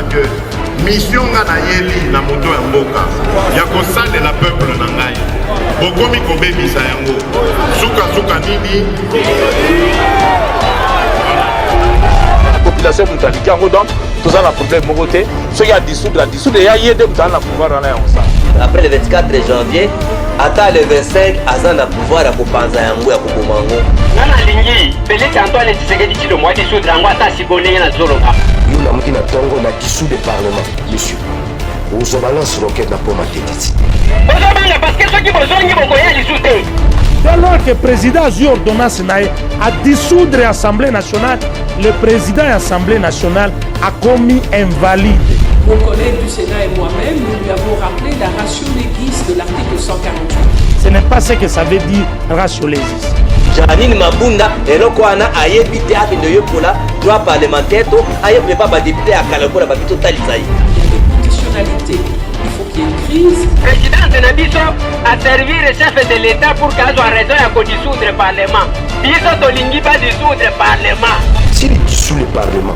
que mission nga na yeli na moto ya mboka ya kosalela peuple na ngai bokomi kobebisa yango suka nini population mutaliki yango donc toza na problème moko te soki ya dissoudre ya ye nde mutala na pouvoir wana yango sa. Après le 24 janvier ata le 25 aza na pouvoir ya kopanza yango ya koboma yango nana lingi peut-être Antoine Tshisekedi ti le mois dissoudre yango ata sibonenge na zoloka yo na moki na ntongo na dissoudre parlement monsieur ozobalance roquette na poma tetiti ozobanga parce que soki bozongi bokoya lisu te. Dès lors que le président a eu ordonnance à dissoudre l'Assemblée nationale, le président de l'Assemblée nationale a commis invalide. Mon collègue du Sénat et moi-même, nous lui avons rappelé la ratio legis de l'article 148. Ce n'est pas ce que ça veut dire ratio legis. Janine Mabunda eloko wana ayebi te akende yokola droit parlementaire to ayebi pas ba député à Kalakola ba bito talisaï. Il y a des conditionnalités. Il faut qu'il y ait une crise. Président Nabiso a servi le chef de l'État pour qu'il ait raison de dissoudre le Parlement. Biso tolingi pas dissoudre le Parlement. S'il dissout le Parlement,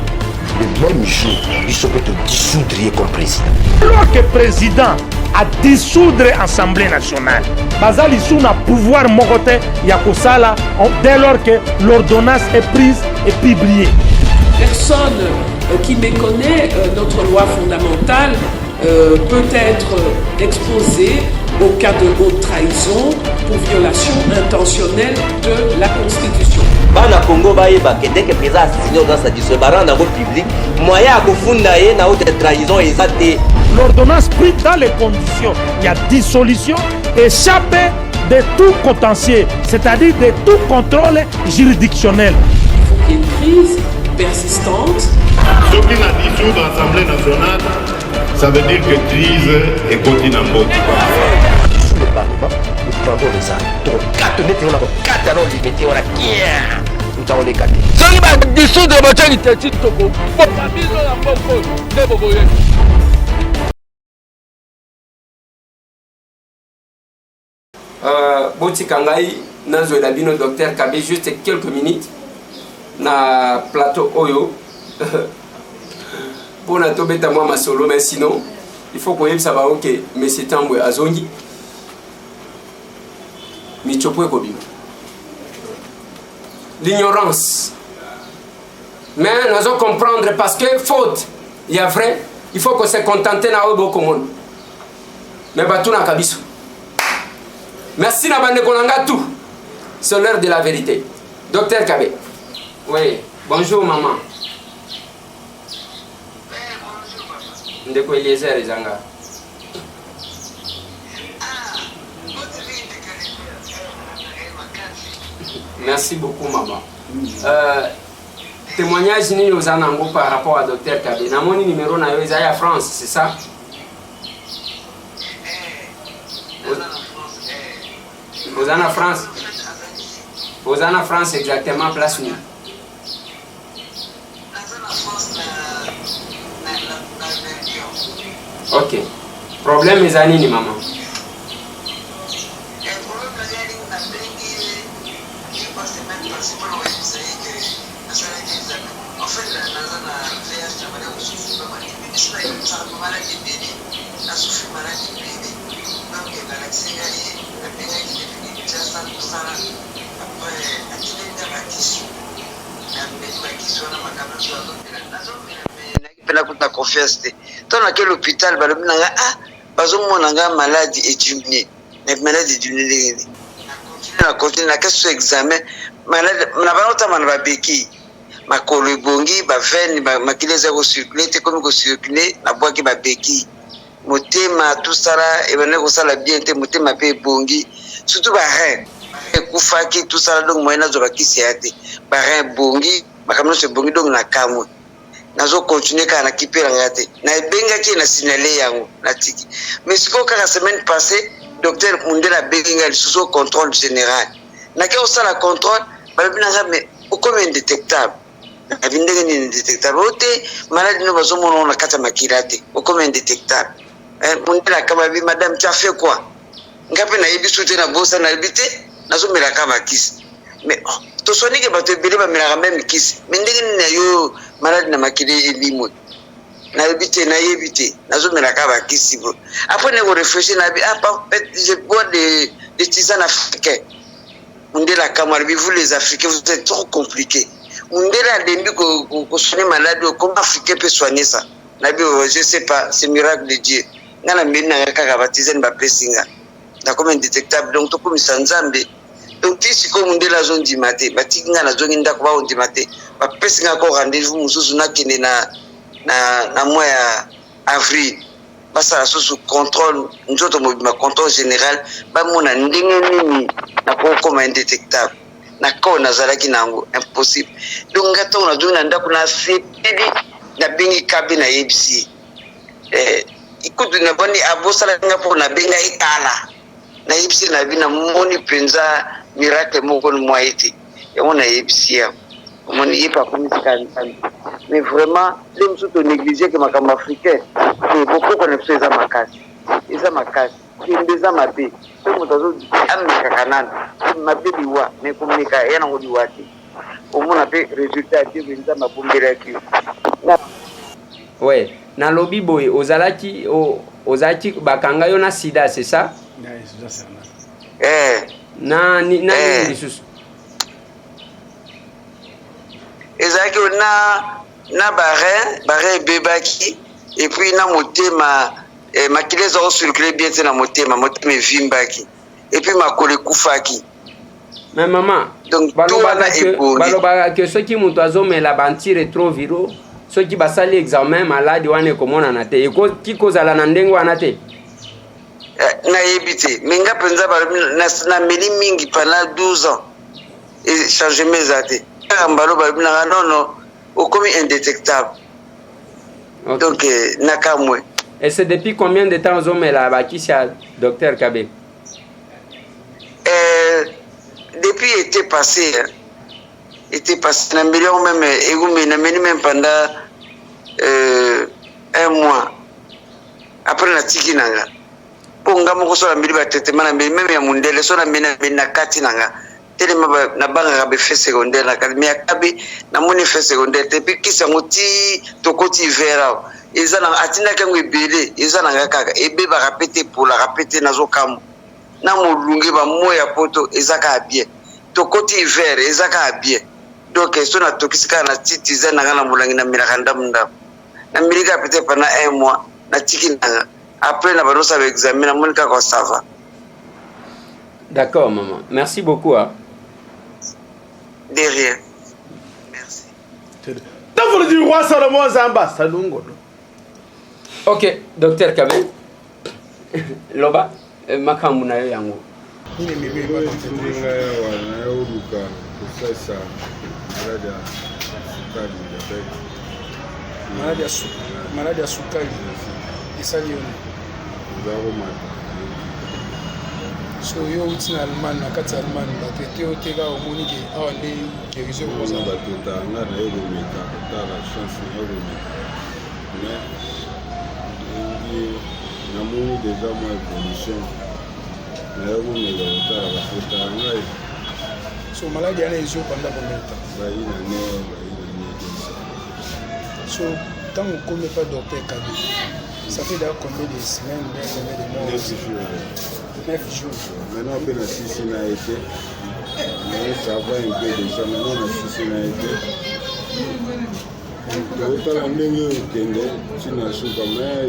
le même jour, il se peut te dissoudre comme président. Alors que le président a dissoudre l'Assemblée nationale, Bazali sous un pouvoir mokote Yakosala dès lors que l'ordonnance est prise et publiée. Personne qui méconnaît notre loi fondamentale peut être exposé au cas de haute trahison pour violation intentionnelle de la Constitution. Bana Congo bayeba que dès que le président a signé dans sa discussion dans le public, moyen à kofunda na haute trahison exacté. L'ordonnance prise dans les conditions, il y a dissolution, échappée de tout contentieux, c'est-à-dire de tout contrôle juridictionnel. Il faut qu'il y ait une crise persistante. Ce qui n'a dissoudre l'Assemblée nationale, ça veut dire que crise est continue en mode. Sous le Parlement, nous prendrons les armes. Donc, 4 mètres, on a 4 alors les métiers, on a bien. Nous avons les 4. soki badissoudre batiaki te titoko boma biso na mboko nde bokoye. Botika ngai nazwela bino docteur Kabe juste quelques minutes na plateau oyo pour na tobeta moi masolo mais sinon il faut qu'on yebisa bao que monsieur Tambwe azongi michopo ekobima l'ignorance mais nous allons comprendre parce que faute il y a vrai il faut qu'on se contenter na obo komon mais batuna kabiso. Merci Nabande Kolanga tout. C'est l'heure de la vérité. Docteur Kabe. Oui. Bonjour maman. Ndeko Eliezer Zanga. Merci beaucoup maman. Témoignage ni aux anango par rapport à docteur Kabe. Namoni numéro na yo Isaiah France, c'est ça? Vous en France. Vous en France exactement place où? Ok. Problème mes amis maman. na confiance te tant na quel hôpital balobi na nga ah bazomona nga maladie édiminuée mais maladie édiminuée na continue na question examen malade na banotama na babeki makolo ebongi bavene makili eza kocircule te komi kocircule na bwaki babeki motema tosala ebane kosala bien te motema mpe ebongi surtout barein ekufaki tosala donc moyen nazwa bakisi ya te barein ebongi makambo nyonso ebongi donc na kamwe nazo continuer kaka na kipela nga te na ebengaki na signale yango na tiki mais sikoyo kaka semaine passée docteur Mundela abengi lisusu au contrôle général nake osala contrôle balobi na nga mais okomi indétectable abi ndenge nini indétectable ote maladi no bazomona na kati ya makila te okomi indétectable Mundela akamabi madame tu as fait quoi nga mpe nayebi so te na bosa nayebi te nazomelaka bakisi mais tosoni ke bato ebele bamelaka meme kisi mais ndenge nini na yo maladi na makili elimwe nayebi te nazomelaka bakisi bo après ne réfléchir na bi je bois des tisanes africains Mundela Kamarabi, vous les Africains vous êtes trop compliqués. Mundela Dembi ko soigner malade, comment Africain peut soigner ça? Nabi je sais pas, c'est miracle de Dieu. Ngana mbina kaka batizen ba pesinga. Da comme indétectable donc to comme sanzambe. Donc si ko Mundela zone di maté, batinga na zone ndako ba on di maté, ba pesinga ko rendez-vous mususu na kine na mois ya avril. Basa sous contrôle, nous autres ma contrôle général, ba mona ndenge nini na ko comme indétectable. Na ko nazalaki nango impossible. Donc ngato na dona ndako na sepedi na bengi kabi na yebisi. Ikutu na boni abosala ngapo na benga ikala. Na yebisi na bina moni penza miracle moko mo eti. Yango na yebisi ya. Moni yepa komisika ntani. Mais vraiment, les gens sont négligés que ma campagne africaine. Et beaucoup connaissent les amakasi. Les amakasi. Les amakasi. Tout le monde a dit Kanan. Ma bébé wa. Mais comme les cas, il y en a dit au moins on a résultat de les amakasi. Ouais. Na lobby boy. Ozalaki bakanga yona sida, c'est ça? Na ni lisusu. Ezaki na barre bebaki et puis na motema makile zo circuler bien na motema vimbaki et puis makole kufaki. Mais maman, donc balobaka que ceux qui mutu azomela banti rétroviro ceux qui basali examen malade wane komona na te eko kikozala na ndenge wana te na yebite menga penza na meli mingi pendant 12 ans et changer mes athées. Non, comme indétectable. Okay. Donc, nakamwe. Et c'est depuis combien de temps vous avez la bakisha, docteur Kabé? Depuis l'été passé, même pendant 1 mois. Après la tiki nanga. Pour nga moko so la mbili ba traitement na mbili même ya mundele so na mbili na kati nanga. Tellement na banga be fait secondaire na kalmi akabi na moni fait secondaire te puis kisa ngoti to koti vera ezana atina kango ebele ezana ngaka ebe ba répéter pour la répéter nazo kam na mulungi ba moya poto ezaka bien to koti vera ezaka bien donc so na tokisika na titiza na ngana mulangi na mirakanda munda na milika peut-être pendant 1 mois na tiki na après na barosa avec examen na moni ka ko ça va. D'accord maman, merci beaucoup hein. De rien. Merci. T'as voulu dire roi Salomon Zamba, Salungo. Ok, docteur Kabé. Loba, makamuna yango. Maladie ya sukali. Esali yoni. So yo uti na Allemagne na kati Allemagne batraité yo teka omoni ke awa nde guérison koza batota nga na yo komeka kotala chance na yo komeka mais namoni déjà mwa évolution na yo komeka kotala batota ngai. So maladi yana ezio panda combien de temps? bayi na ne so ntango okomi pa docteur Kabé, ça fait d'ailleurs combien de semaines, combien de mois? 9 jours. 9 jours. Maintenant, on a 6 n'a été. Mais ça va un peu déjà. Maintenant, on a 6 n'a été. Donc, on a mis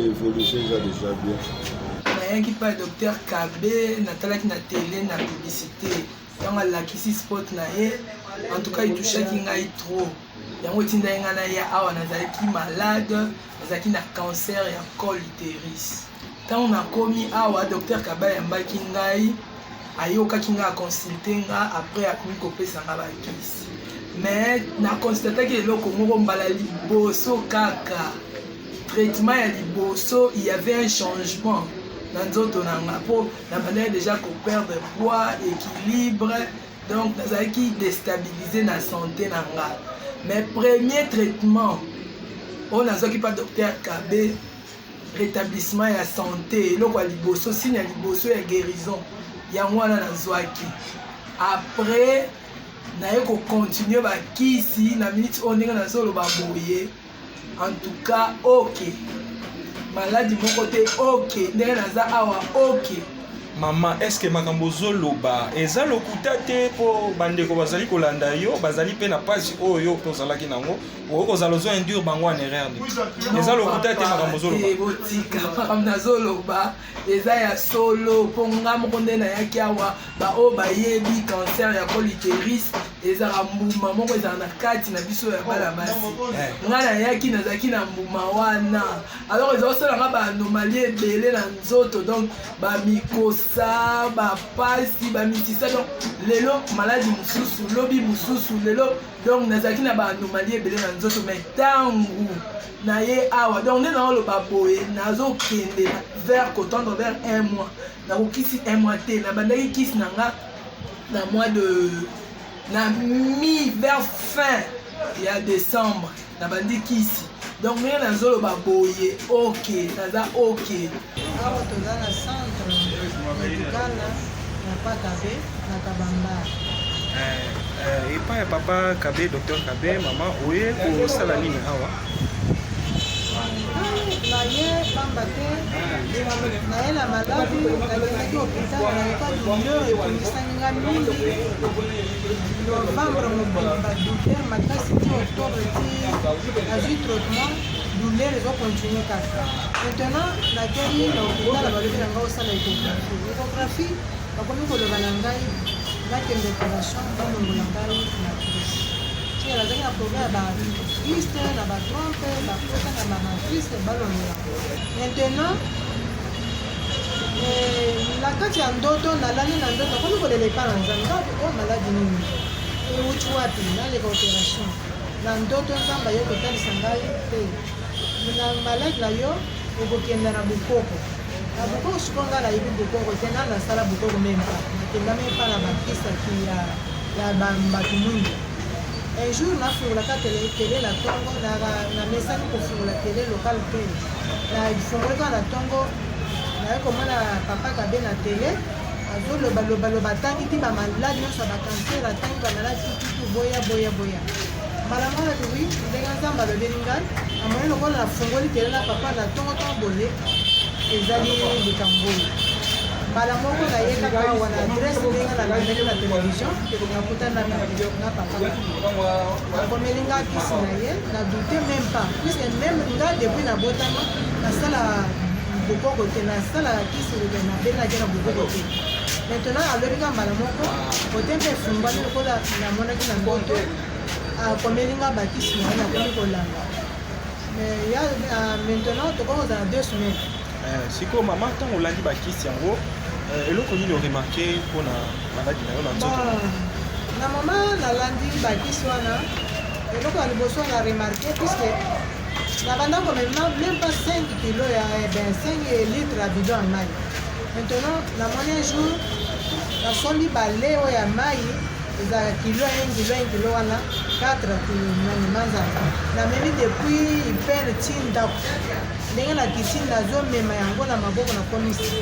l'évolution déjà bien. nayaki pa docteur Kabé natalaki na télé na publicité ntango alakisi spot na ye en tout cas etushaki ngai trop yango etindaki ngai na ye awa nazalaki malade nazalaki na cancer ya col utérus. Ntango nakomi awa docteur Kabé ayambaki ngai ayokaki ngai aconsulte nga après akomi kopesa nga bakisi mais naconstataki eloko moko mbala liboso kaka traitement ya liboso il y avait un changement dans nzoto nanga po nabandaki déjà koperdre poids équilibre donc nazalaki déstabilisé na santé nanga mais premier traitement oyo nazwaki pa docteur Kabé rétablissement ya santé eloko ya liboso signe ya liboso ya guérison yango wana nazwaki après naye kocontinue bakisi na minute oyo ndenge nazoloba boye en tout cas ok maladi moko te ok ndenge naza awa ok. Maman, est-ce que makambo zoloba eza lokuta te po bandeko bazali kolanda yo bazali pe na page oyo to zalaki nango o ko zalozo endure bango en erreur ni eza lokuta te makambo zoloba botika makambo nazoloba eza ya solo po nga moko nde nayaki awa baoyo bayebi cancer ya col utérus ezaka mbuma moko ezala na kati na biso ya bana basi nga nayaki nazalaki na mbuma wana alors eza osolanga baanomalie ebele na nzoto donc bamikosa bapasi bamitisa donc lelo maladi mosusu lobi mosusu lelo donc nazalaki na baanomalie ebele na nzoto mais ntango naye awa donc nde naoloba boye nazokende vers kotendre vers 1 mois nakokisi 1 mois te nabandaki kisi na nga na mois de na mi vers fin ya décembre nabandi kisi donc ndenge nazoloba boye ok naza ok. awa toza na centre médical na pakabe na kabambara epa ya papa Kabe docteur Kabe mama oye kosala nini awa naye pamba te naye na maladi nakendaki hôpital nayeba douleur ekondisanginga mingi novembre mobimba douleur makasi ti octobre ti azwi traitement douleur ezocontinue kaka maintenant nakei na hôpital balobi na ngai osala échographie bakomi koloba na ngai nakende opération balongola ngai na crise nazalaki na problème ya bakyste na batrompe bapota na bamatrice balongola maintenant na kati ya ndoto nalali na ndoto akomi kolela epa na nzambe o maladi nini euti wapi naleka opération na ndoto nzambe ayo kotalisa ngai te na maladi na yo okokenda na bokoko na bokoko siko ngai nayebi bokoko te nga nasala bokoko mempa nakenda mempa na bakistaki ya bato mwingi un jour nafungolaka tele na ntongo na mesani kofungula tele local te nafungolaka na ntongo naye komona papa Kabe na tele azolobaloba atangi ti bamaladi nyonso ya bacancer atangi bamaladi tututu boya malamu wana wi ndenge nzambe alobeli ngai amoni lokola nafungoli tele na papa na ntongo boye ezali likambo oyo mbala moko nayekaka awa na adresse ndenge nalandaki na télévision nakutana na papa nakomeli nga kisi na ye na dute même pas puisque même nga depuis nabotama nasala bokoko te nasalaka kisi nabelaki na bokoko te maintenant alobika mbala moko kote mpe efumbani lokola namonaki na ndoto akomeli nga bakisi na ye nakomi kolanda mais ya maintenant tokokozala 2 semaines sikoyo mama ntango olandi bakisi yango eloko nini oremarke mpona maladi na yo na nzoto na mama nalandi bakisi wana eloko ya liboso na remarke puisque nabanda komema même pas 5 kilo ya 5 litre ya bidon ya mai maintenant namoni un jour nasombi bale oyo ya mai ezala kilo 1 kilo wana 4 manzanza namemi depuis ipene ti ndako ndenge nakiti nazomema yango na maboko nakomisi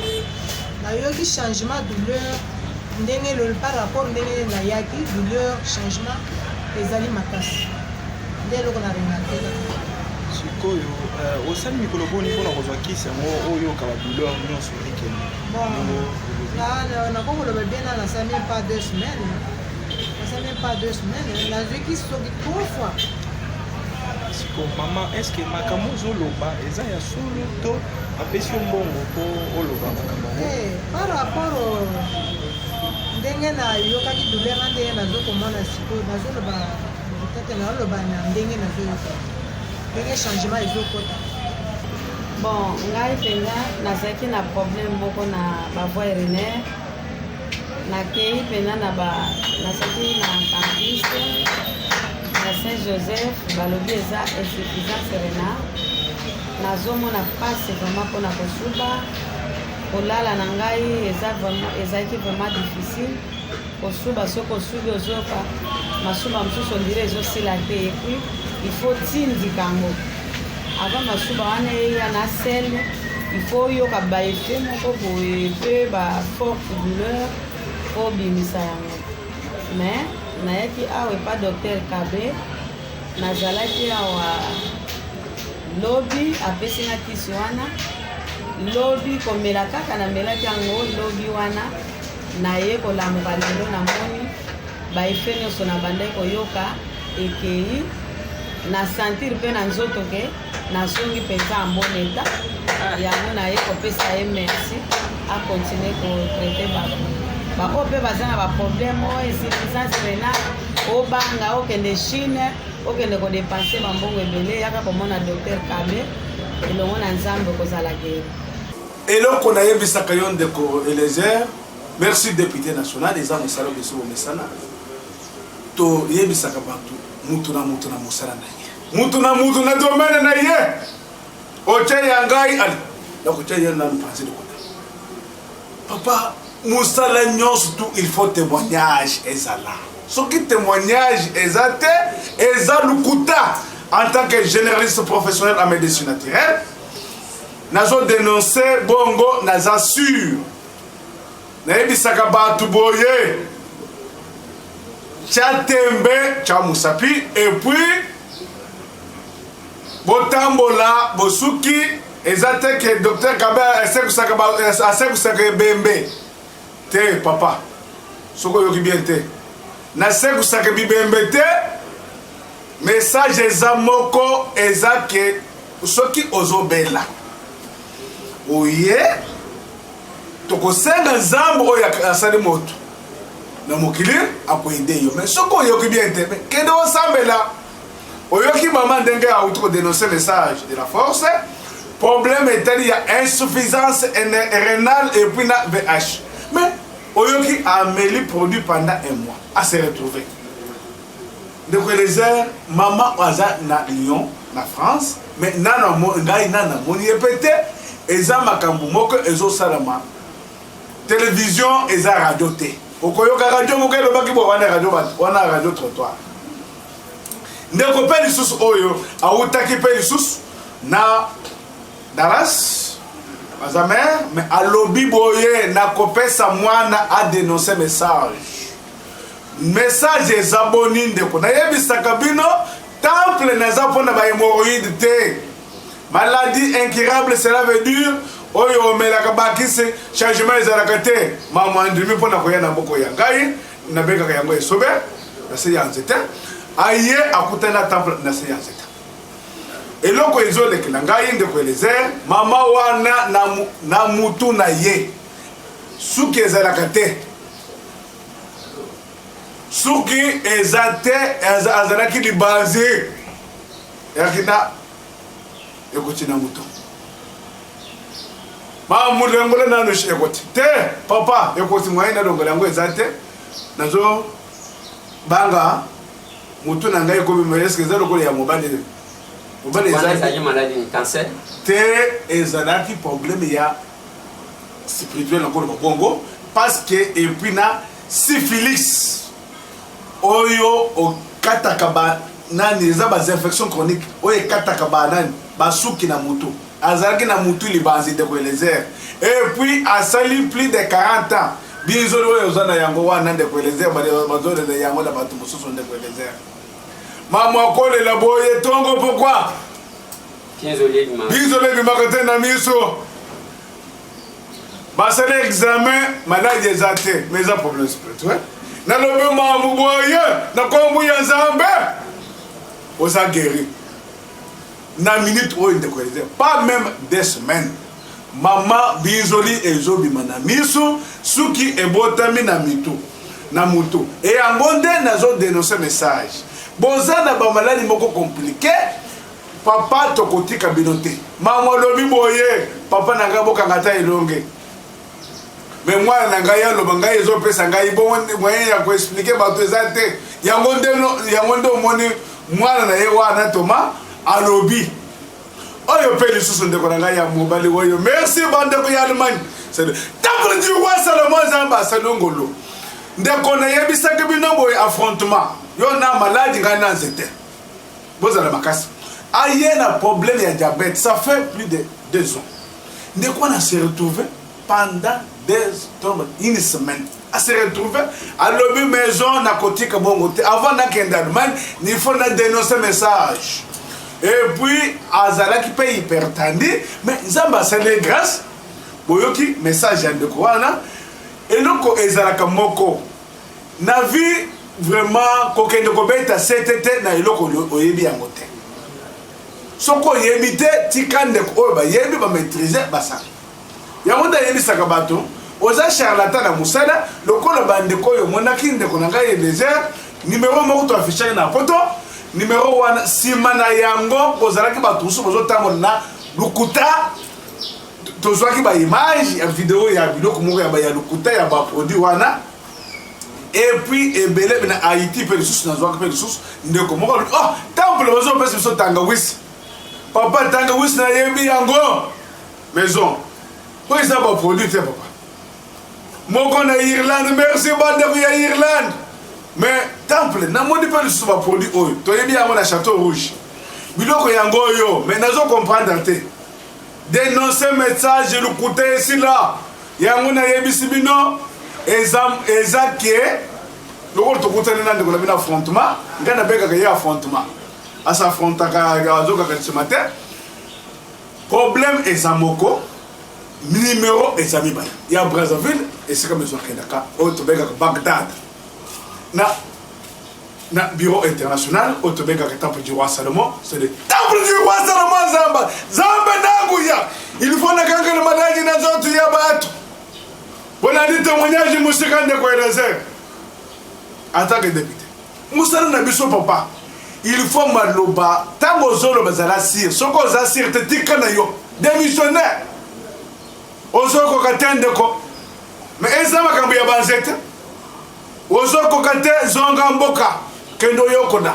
nayoki changement douleur ndenge par rapport ndenge nayaki douleur changement ezali makasi nde eloko na remarke sikoyo osali mikolo boni mpona kozwa kisi yango oyo oyoka badouleur nyonso ekende nakokoloba bena nasali même pas 2 semaines nazwi kisi soki 3 fois siko mama estce makambo ozoloba eza ya solo to apesi yo mbongo mpo oloba makambo par rapport ndenge nayokaki douleur na ndenge nazokomona sikoyo nazoloba tete naoloba na ndenge nazoyoka ndenge changement ezokota bon ngai mpenza nazalaki na problème moko na bavoi urinaire nakei mpenza nazalaki na dentiste na Saint-Joseph balobi eza insuffisance rénale nazomona pasi vraiment mpona kosuba kolala na ngai ezalaki vraiment difficile kosuba soki osubi ozoyoka masuba mosusu ondire ezosila te epuis il faut tindika yango avant masuba wana eya na sele il faut oyoka baefe moko boye mpe baforte douleur po obimisa yango mais nayaki awa epa docteur Kabe nazalaki awa lobi apesi nga kisi wana lobi komela kaka namelaki yango lobi wana naye kolamuka lelo namoni baefe nyonso na bandai koyoka ekei na sentir mpe na nzoto ke nazongi mpenza en bon état yango naye kopesa ye merci akontinue kotraite baoyo mpe baza na baproblème oyo insuffisance rénale obanga okende Chine okende kodepanse bambongo ebele yaka komona docteur Kabe elongo na nzambe kozala geri eloko nayebisaka yo ndeko Eliezer merci député national eza mosala biso bomesana toyebisaka bato mutu na mosala na ye mutu na domaine na ye otie ya ngai ali nakotia ye nanu panse de kota papa mosala nyonso tout il faut témoignage ezala soki témoignage eza te eza lukuta en tant que généraliste professionnel en médecine naturelle nazo dénoncer bongo naza sûr nayebisaka bato boye tya tembe tya musapi et puis botambola bosuki eza te ke docteur Kabe asekusaka ebembe te papa soko yoki bien te nasekusaka bibembe te message eza moko eza ke soki ozobela oye tokosenga nzambe oyo asali moto na mokili akoyede yo mais soki oyoki bien te kende osambela oyoki mama ndenge auti kodénoncer message de la force problème etali ya insuffisance rénale et puis na VH mais oyoki ameli produit pendant un mois à se retrouver ndeko Eliezer mama aza na Lyon na France mais ngai nana moni epete eza makambo moko ezosalama télévision eza radio te okoyoka radio moko elobaki bo wana radio trottoir ndeko mpe lisusu oyo awutaki mpe lisusu na Dallas aza mare mais alobi boye nakopesa mwana adénonce message eza boni ndeko nayebisaka bino temple naza mpona bahémoroïde te maladie incurable cela veut dire oyo omelaka bakisi changement ezalaka te mama andimi mpona koya na mboka ya ngai nabengaka yango esobe na se ya nzete aye akutana temple na se ya nzete eloko ezolekela ngai ndeko Eliezer mama wana na mutu na ye suki ezalaka te suki eza te azalaki libanze yakina ekoti na mutu mama mulengole nano ekoti te papa ekoti mwaye na longola yango eza te nazo banga mutu na ngai kobi eske eza lokola ya mobali ezalaki maladie cancer te ezalaki problème ya spirituel encore bongo parce que et puis na syphilis oyo okataka ba nani eza ba infection chronique oyo ekataka ba nani basuki na mutu azalaki na mutu libanzi ndeko Eliezer et puis asali plus de 40 ans bizolo oyo ozana yango wana ndeko Eliezer bazoleza yango na bato mosusu ndeko Eliezer mama kolela boye tongo pourquoi bizolo ebimaka te na miso basala examen maladi eza te mais eza problème spirituel nalobi mamu boye na kombu ya nzambe oza guéri na minute oyo ndeko Eliezer pas même des semaines mama bizoli ezobima na miso suki ebotami na mitu na mutu e yango nde nazodénonce message boza na bamaladi moko compliqué papa tokotika bino te mama olobi boye papa na ngai bokanga ta elonge mais mwana na ngai aloba ngai ezopesa ngai moyen ya koexplike bato eza te yango nde omoni mwana na ye wana toma alobi oyo mpe lisusu ndeko na ngai ya mobali oyo merci bandeko ya Allemagne temple du roi Salomon nzambe asali ngolo ndeko nayebisaki bino boye affrontement yo na maladi ngai na nzete bozala makasi aye na problème ya diabète ça fait plus de 2 ans ndeko wana se retrouvé pendant une semaine à se retrouver à l'objet maison na kotika bongo te avant na kende Allemagne il faut na dénoncer message et puis azalaki pe hypertandi mais nzamba asali grâce boyoki message ya ndeko wana eloko ezalaka moko na vie vraiment kokende kobeta CTT na eloko oyebi yango te soko oyebi te tika ndeko oyo bayebi bamaîtrise basala yango nde ayebisaka bato oza charlatan na mosala lokola bandeko oyo omonaki ndeko na ngai désert numéro moko to affichaki na poto numéro wana nsima na yango kozalaki bato mosusu bozotambola na lukuta tozwaki baimage ya video ya biloko moko ya lukuta ya baproduit wana et puis ebele na Haïti mpe lisusu nazwaki mpe lisusu ndeko moko oh temple bazopesa biso tangawisi papa tangawisi nayebi yango maison oyo eza baproduit te papa moko na Irlande merci bandeko ya Irlande mais temple namoni mpe lisusu baproduit oyo toyebi yango na Château Rouge biloko yango oyo mais nazo comprendre te dénoncer message lukuta esila yango nayebisi bino eza ke lokolo tokutani na ndeko na bino affrontement ngai nabekaka ye affrontement asafrontaka azokaka nsima te problème eza moko numéro eza mibale ya Brazzaville esika meso akendaka oyo tobengaka Bagdad na bureau international oyo tobengaka temple du roi Salomon c'est le temple du roi Salomon zamba nanguya il faut nakanga na malaji na zote ya bato bolandi témoignage musika ndeko Eliezer en tant que député musala na biso papa il faut maloba tango zoloba zala sir soko za sir te tika na yo démissionnaire ozoko katendeko mais eza makambo ya banzete ozoko kate zonga mboka kendo yokoda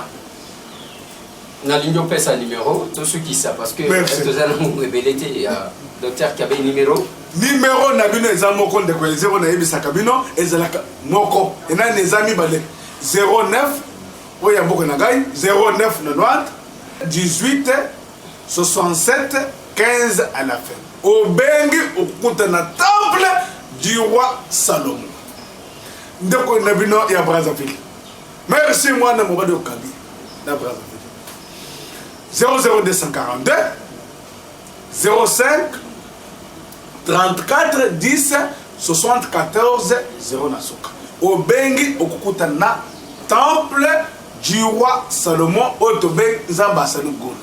nalingi opesa numéro tous ceux qui savent parce que tozala rebelete ya docteur Kabe numéro na bino eza moko ndeko ya 0 na yebisaka bino ezalaka moko enani eza mibale 09 oyo ya mboka na ngai 0990 18 67 15 à la fin obengi okukuta na temple du roi Salomon ndeko na bino ya Brazzaville merci mwana mobali okabi na Brazzaville 00242 05 34 10 74 0 na soka obengi okukuta na temple du roi Salomon otobe nzamba asali ngolo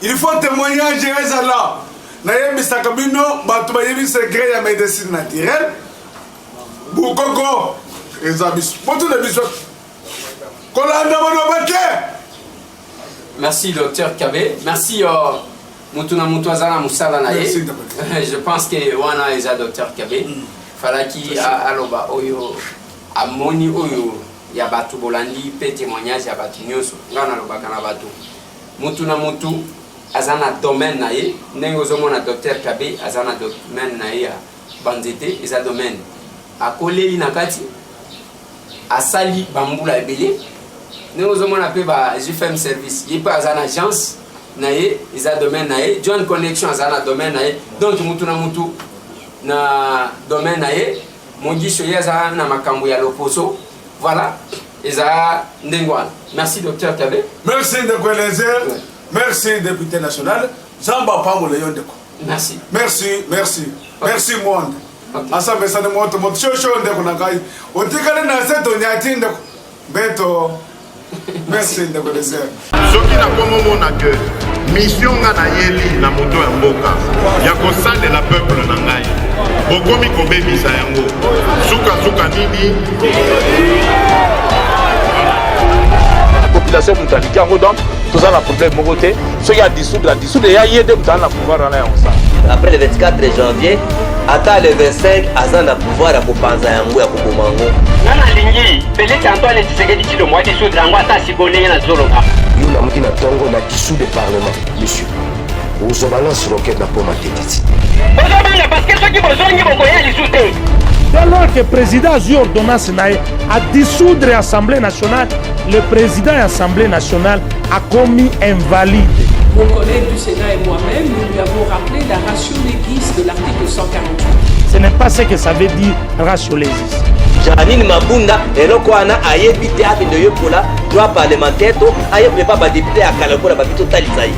il faut témoignage ezala nayebisaka bino bato bayebi secret ya médecine naturelle bukoko eza biso boto na biso kolanda bano bate. Merci docteur Kabe, merci Mutuna Mutwazana Musala Naye. Je pense que wana eza docteur Kabe falaki aloba oyo amoni oyo ya batu bolandi pe témoignage ya batu nyonso ngana loba kana batu Mutuna Mutu azana domaine naye ndenge ozomona docteur Kabe azana domaine naye ya banzete eza domaine akoleli na kati asali bambula ebele ndenge ozomona pe ba JFM service yepa azana agence naye eza domaine naye John Connection azana domaine naye donc Mutuna Mutu na domaine naye mongisho yeza na makambo ya loposo voilà eza ndengwana. Merci docteur Kabe. Merci de Eliezer. Merci député national. Zamba Pambo Leon Deko. Merci. Merci, merci. Merci monde. Asa besane moto moto shosho ndeko nakai. Otikale na seto nyati ndeko. Beto. Merci de Eliezer. Soki na komo mona que mission nga na yeli na moto ya mboka ya kosalela peuple na ngai. Bokomi kobebisa yango. Suka nini? Population mutaliki yango donc toza na problème moko te soki ya dissoudre ya ye nde mutu aza na pouvoir wana yango sa. Après le 24 janvier ata le 25 aza na pouvoir ya kopanza yango ya koboma yango. Nana lingi pelete Antoine Tshisekedi tshilo mwa dissoudre yango ata sibonenge na zoloba. Yo na muti na tongo na dissoudre parlement monsieur. Ozobalance roquette na poma tetiti. Bozobanga parce que soki bozongi bokoya dissoudre. Dès lors que le président a eu ordonnance à dissoudre l'Assemblée nationale, le président de l'Assemblée nationale a commis invalide. Mon collègue du Sénat et moi-même, nous lui avons rappelé la ratio légis de l'article 148. Ce n'est pas ce que ça veut dire ratio légis. Janine Mabunda eloko wana ayebi te akende yokola droit parlementaire to ayebi pas ba député à Kalakola ba bito talisaï.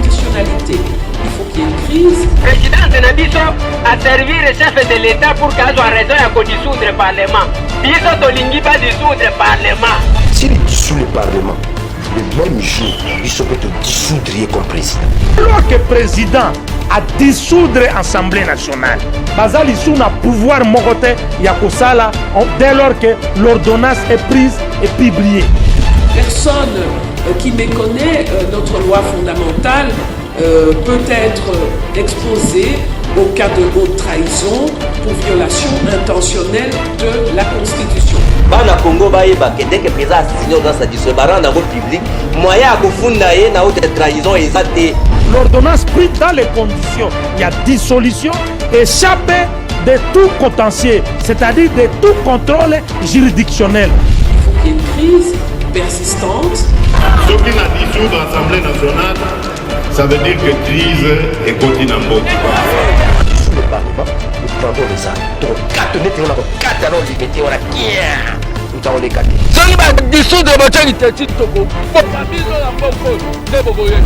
Conditionnalité. Il faut qu'il y ait une crise. Président Nabiso a servi le chef de l'État pour qu'il soit raison de dissoudre le Parlement. Biso tolingi pas dissoudre le Parlement. S'il dissout le Parlement, le même jour, il se peut te dissoudre comme président. Alors que le président a dissoudre l'Assemblée nationale, Bazali sous na pouvoir mokote Yakosala dès lors que l'ordonnance est prise et publiée. Personne qui méconnaît notre loi fondamentale peut être exposé au cas de haute trahison pour violation intentionnelle de la Constitution. Bana Congo bayeba que dès que le président a signé dans sa discussion dans le public, moyen à kufunda ye na haute trahison exacté. L'ordonnance prise dans les conditions, il y a dissolution, échappée de tout contentieux, c'est-à-dire de tout contrôle juridictionnel. Il faut qu'il y ait une crise persistante. Ce qui n'a dissoudre l'Assemblée nationale, ça veut dire que crise est continue. Sous le Parlement, nous prendrons les armes. Donc, 4 mètres, on a 4 alors les métiers, on a nous allons les 4. soki badissoudre botya liteti toko bokabiso na mboko nde boboye